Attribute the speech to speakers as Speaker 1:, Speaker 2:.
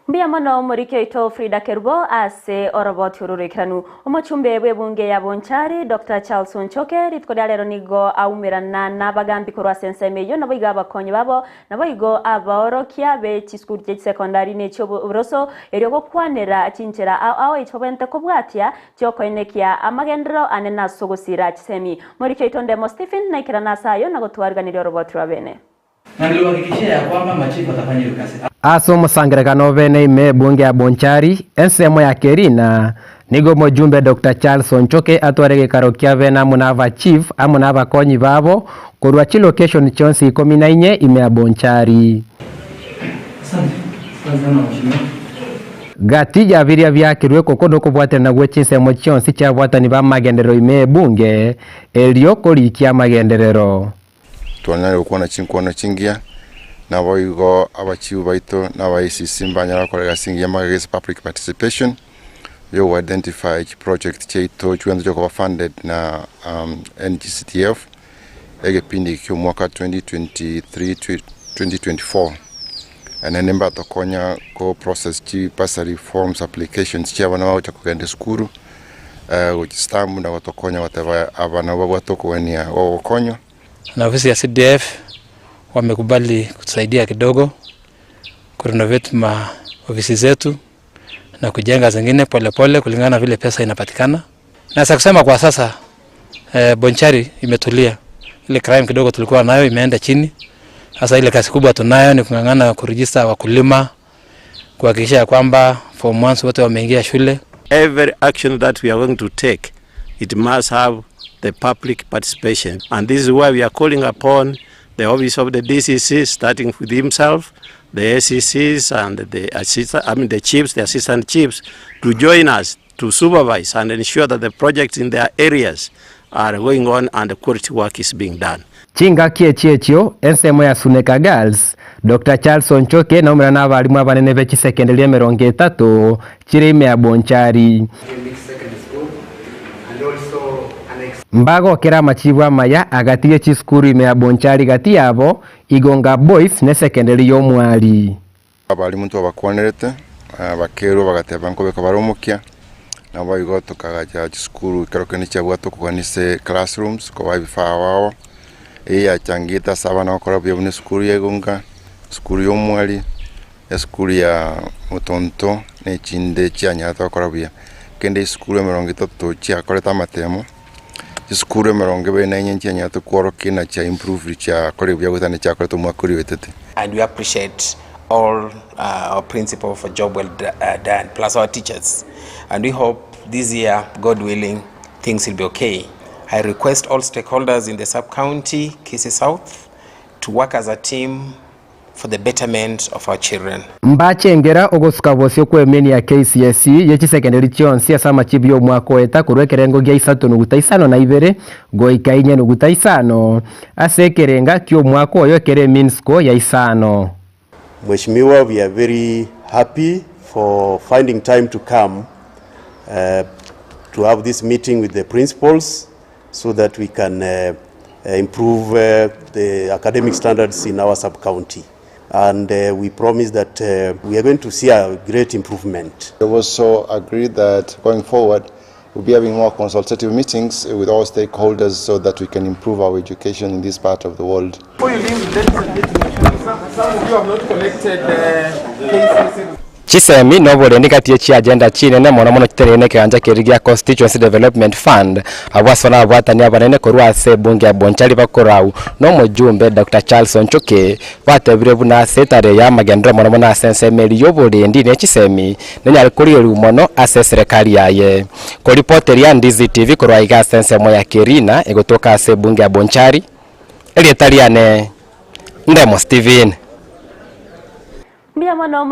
Speaker 1: Mbia mono murike ito Frida Kerbo ase oroboti ururikiranu umuchumbe w'Embunge ya Bonchari Dr. Charles Onchoke ritkodalero nigo aumirana n'abagambi kurwa sensemeyo nabo iga abakonyi babo nabo igo abaorokia be chiskuru je secondary necho uroso eryo kwanera chinchera aho ichobente kubwatia cyokoenekia amagendero anena sogosira chisemi murike ito ndemo Stephen naikirana sayo nagotwarganira oroboti wabene
Speaker 2: Naliwahakikishia ya kwamba machifu watafanya kazi.
Speaker 3: Aso musangirekano bene ime Mbunge ya Bonchari ensemo ya kerina nigo mujumbe Dr. Charles Onchoke atwarege karokia bena munava chief amunava konyi babo kurwa chi location chonsi 14 ime ya Bonchari.
Speaker 2: Asante sana mheshimiwa.
Speaker 3: Gatija viria vyakirwe kokodo kubwate na gwechinse mo chonsi cha bwatani ba magenderero ime Mbunge elio kolikia magenderero.
Speaker 4: Tuanale ukona chinkwana chingia na boigo abachiu baito na ACC mbanyara kolega singia magese public participation yo identify each project cheito chwenzo choko funded na NGCTF egepindi kyo mwaka 2023-2024 anemba tokonya ko process chi pasari forms applications chia bana wacha kugende skuru uchistamu na watokonya watava abana wabwatoko wania wakonyo
Speaker 5: na ofisi ya CDF wamekubali kutusaidia kidogo kurenovate ofisi zetu na kujenga zingine pole kulingana vile pesa inapatikana. Na sasa kusema kwa sasa Bonchari imetulia. Ile crime kidogo tulikuwa nayo imeenda chini. Sasa ile kazi kubwa tunayo ni kungangana kuregister wakulima, kuhakikisha kwamba form 1 wote wameingia shule.
Speaker 6: Every action that we are going to take, it must have the public participation, and this is why we are calling upon the office of the DCC, starting with himself, the SCCs and the chiefs, the assistant chiefs, to join us to supervise and ensure that the projects in their areas are going on and the quality work is being done.
Speaker 3: Chinga kiechio ensemo ya Suneka Girls Dr. Charles Onchoke na umira abarimu abanene bechi secondary 30 chirime ya Bonchari. Mbago kera machibwa maya agatiye chiskuru ime ya Bonchari gati yabo igonga boys ne secondary yo mwali.
Speaker 4: Abarimu to bakwanerete bakero bagateba nko beka baromukia na bayigo tukagaja chiskuru kerokeni cyabwa to kuganise classrooms ko babifa wao ya changita saba na okora byo ne skuru yegonga skuru yo mwali ya skuru ya mutonto ne chinde cyanyata okora bya kende skuru 30 cya koreta matemo skuru meronge bene nyenye nyata kworoki na cha improve cha kore bya gutane cha kore to mwakuri wetete.
Speaker 7: And we appreciate all our principal for job well done, plus our teachers, and we hope this year, God willing, things will be okay. I request all stakeholders in the sub-county Kisii South to work as a team for the betterment of our children.
Speaker 3: Mbachengera ogosuka bosyo kwemeni ya KCSE yechi secondary chonsi asama chibyo mwako eta kurwekerengo gya 3.5 na 2 goika 4.5 asekerenga kyo mwako oyo kere minsko ya 5.
Speaker 8: Mheshimiwa, we are very happy for finding time to come to have this meeting with the principals so that we can improve the academic standards in our sub-county. And we promise that we are going to see a great improvement.
Speaker 4: It was also agreed that going forward we'll be having more consultative meetings with all stakeholders so that we can improve our education in this part of the world.
Speaker 9: Before you leave, some of you have not collected cases.
Speaker 3: Chisemi nobole nikatiye chi agenda chine ne mono kiterene kanja kirigia constituency development fund abasona abatani abanene korwa se Mbunge ya Bonchari bakorau no mujumbe Dr. Charles Onchoke batebire buna setare ya magendero mono na sensemeli yobole ndine chisemi nenya kuri rumono ase serikali yaye ko reporter ya Ndizi TV korwa iga sensemo ya Kerina egotoka se Mbunge ya Bonchari elietaliane ndemo Stephen
Speaker 1: Mbia mono